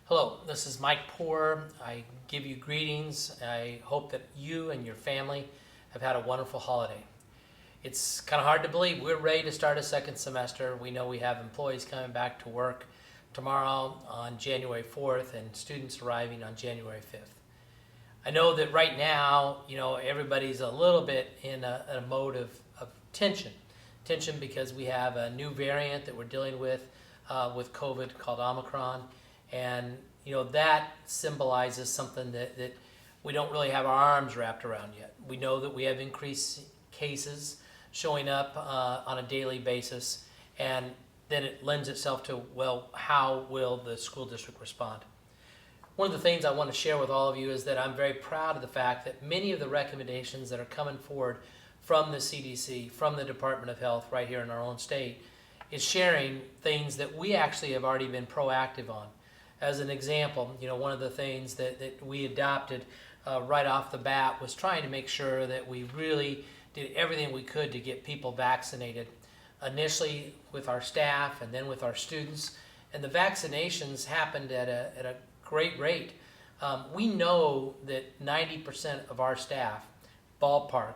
Hello, this is Mike Poore. I give you greetings. I hope that you and your family have had a wonderful holiday. It's kind of hard to believe we're ready to start a second semester. We know we have employees coming back to work tomorrow on January 4th and students arriving on January 5th. I know that right now, everybody's a little bit in a mode of tension. Tension because we have a new variant that we're dealing with COVID called Omicron. And that symbolizes something that we don't really have our arms wrapped around yet. We know that we have increased cases showing up on a daily basis, and then it lends itself to, well, how will the school district respond? One of the things I want to share with all of you is that I'm very proud of the fact that many of the recommendations that are coming forward from the CDC, from the Department of Health right here in our own state, is sharing things that we actually have already been proactive on. As an example, one of the things that we adopted right off the bat was trying to make sure that we really did everything we could to get people vaccinated, initially with our staff and then with our students. And the vaccinations happened at a great rate. We know that 90% of our staff, ballpark,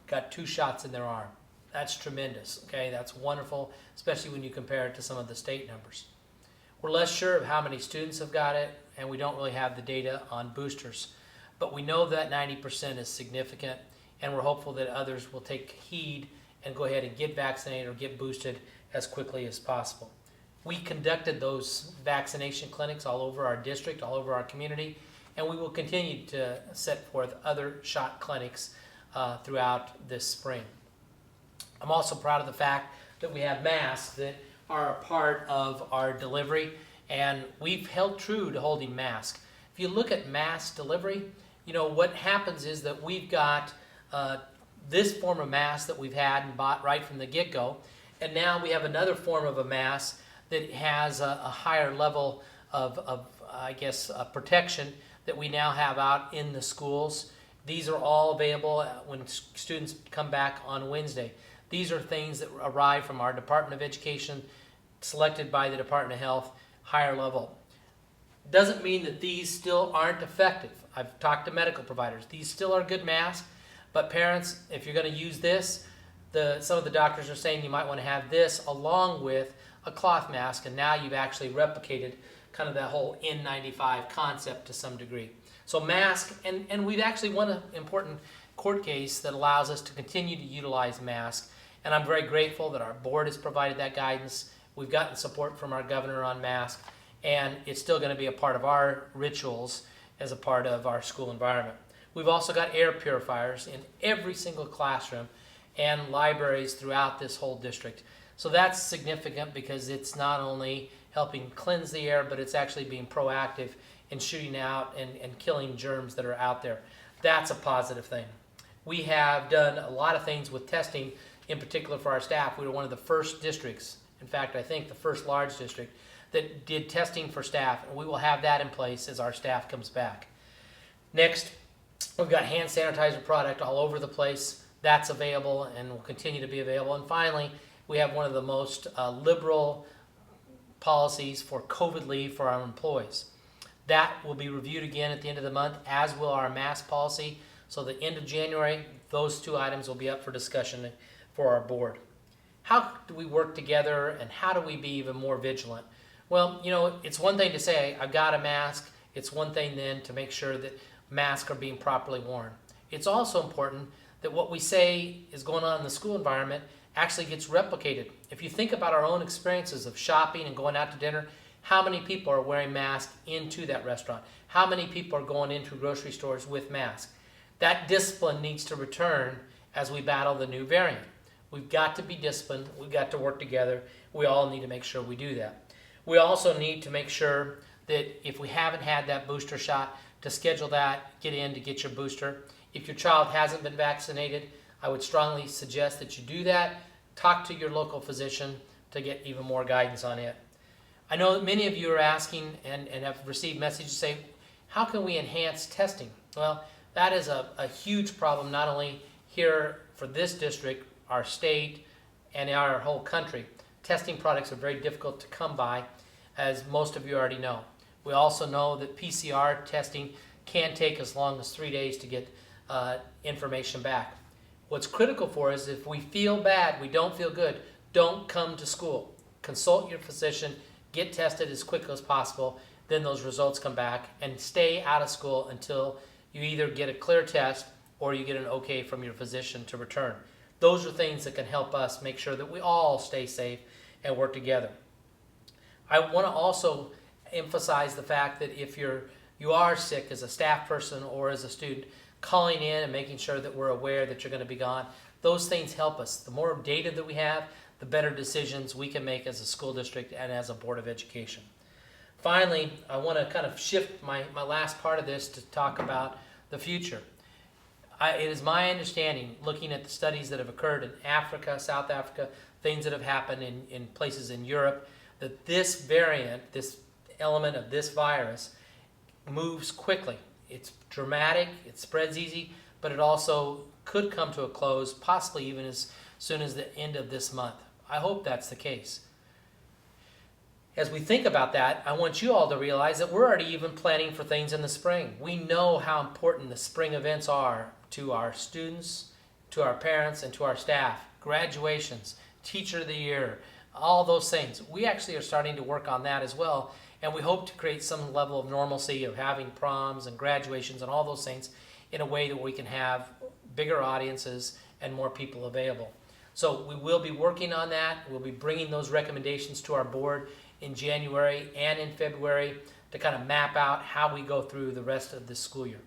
got 2 shots in their arm. That's tremendous, okay? That's wonderful, especially when you compare it to some of the state numbers. We're less sure of how many students have got it, and we don't really have the data on boosters. But we know that 90% is significant, and we're hopeful that others will take heed and go ahead and get vaccinated or get boosted as quickly as possible. We conducted those vaccination clinics all over our district, all over our community, and we will continue to set forth other shot clinics throughout this spring. I'm also proud of the fact that we have masks that are a part of our delivery, and we've held true to holding masks. If you look at mask delivery, what happens is that we've got this form of mask that we've had and bought right from the get-go, and now we have another form of a mask that has a higher level of protection that we now have out in the schools. These are all available when students come back on Wednesday. These are things that arrive from our Department of Education, selected by the Department of Health, higher level. Doesn't mean that these still aren't effective. I've talked to medical providers. These still are good masks, but parents, if you're going to use this, some of the doctors are saying you might want to have this along with a cloth mask, and now you've actually replicated kind of that whole N95 concept to some degree. So mask, and we've actually won an important court case that allows us to continue to utilize masks, and I'm very grateful that our board has provided that guidance. We've gotten support from our governor on masks, and it's still going to be a part of our rituals as a part of our school environment. We've also got air purifiers in every single classroom and libraries throughout this whole district. So that's significant because it's not only helping cleanse the air, but it's actually being proactive in shooting out and killing germs that are out there. That's a positive thing. We have done a lot of things with testing, in particular for our staff. We were one of the first districts, in fact, I think the first large district, that did testing for staff, and we will have that in place as our staff comes back. Next, we've got hand sanitizer product all over the place. That's available and will continue to be available. And finally, we have one of the most liberal policies for COVID leave for our employees. That will be reviewed again at the end of the month, as will our mask policy. So the end of January, those 2 items will be up for discussion for our board. How do we work together, and how do we be even more vigilant? Well, it's one thing to say, I've got a mask. It's one thing then to make sure that masks are being properly worn. It's also important that what we say is going on in the school environment actually gets replicated. If you think about our own experiences of shopping and going out to dinner, how many people are wearing masks into that restaurant? How many people are going into grocery stores with masks? That discipline needs to return as we battle the new variant. We've got to be disciplined. We've got to work together. We all need to make sure we do that. We also need to make sure that if we haven't had that booster shot, to schedule that, get in to get your booster. If your child hasn't been vaccinated, I would strongly suggest that you do that. Talk to your local physician to get even more guidance on it. I know that many of you are asking and have received messages saying, how can we enhance testing? Well, that is a huge problem, not only here for this district, our state, and our whole country. Testing products are very difficult to come by, as most of you already know. We also know that PCR testing can take as long as 3 days to get information back. What's critical for us, if we feel bad, we don't feel good, don't come to school. Consult your physician, get tested as quickly as possible, then those results come back, and stay out of school until you either get a clear test or you get an okay from your physician to return. Those are things that can help us make sure that we all stay safe and work together. I want to also emphasize the fact that if you are sick as a staff person or as a student, calling in and making sure that we're aware that you're going to be gone, those things help us. The more data that we have, the better decisions we can make as a school district and as a Board of Education. Finally, I want to kind of shift my last part of this to talk about the future. It is my understanding, looking at the studies that have occurred in Africa, South Africa, things that have happened in places in Europe, that this variant, this element of this virus, moves quickly. It's dramatic, it spreads easy, but it also could come to a close, possibly even as soon as the end of this month. I hope that's the case. As we think about that, I want you all to realize that we're already even planning for things in the spring. We know how important the spring events are to our students, to our parents, and to our staff. Graduations, Teacher of the Year, all those things. We actually are starting to work on that as well, and we hope to create some level of normalcy of having proms and graduations and all those things in a way that we can have bigger audiences and more people available. So we will be working on that. We'll be bringing those recommendations to our board in January and in February to kind of map out how we go through the rest of this school year.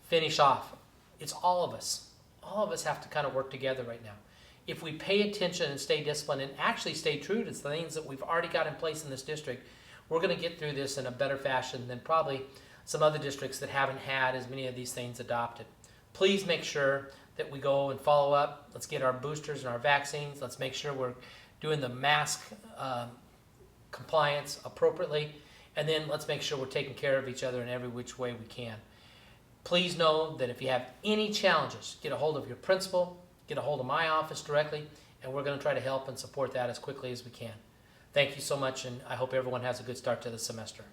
Finish off. It's all of us. All of us have to kind of work together right now. If we pay attention and stay disciplined and actually stay true to the things that we've already got in place in this district, we're going to get through this in a better fashion than probably some other districts that haven't had as many of these things adopted. Please make sure that we go and follow up. Let's get our boosters and our vaccines. Let's make sure we're doing the mask compliance appropriately, and then let's make sure we're taking care of each other in every which way we can. Please know that if you have any challenges, get a hold of your principal, get a hold of my office directly, and we're going to try to help and support that as quickly as we can. Thank you so much, and I hope everyone has a good start to the semester.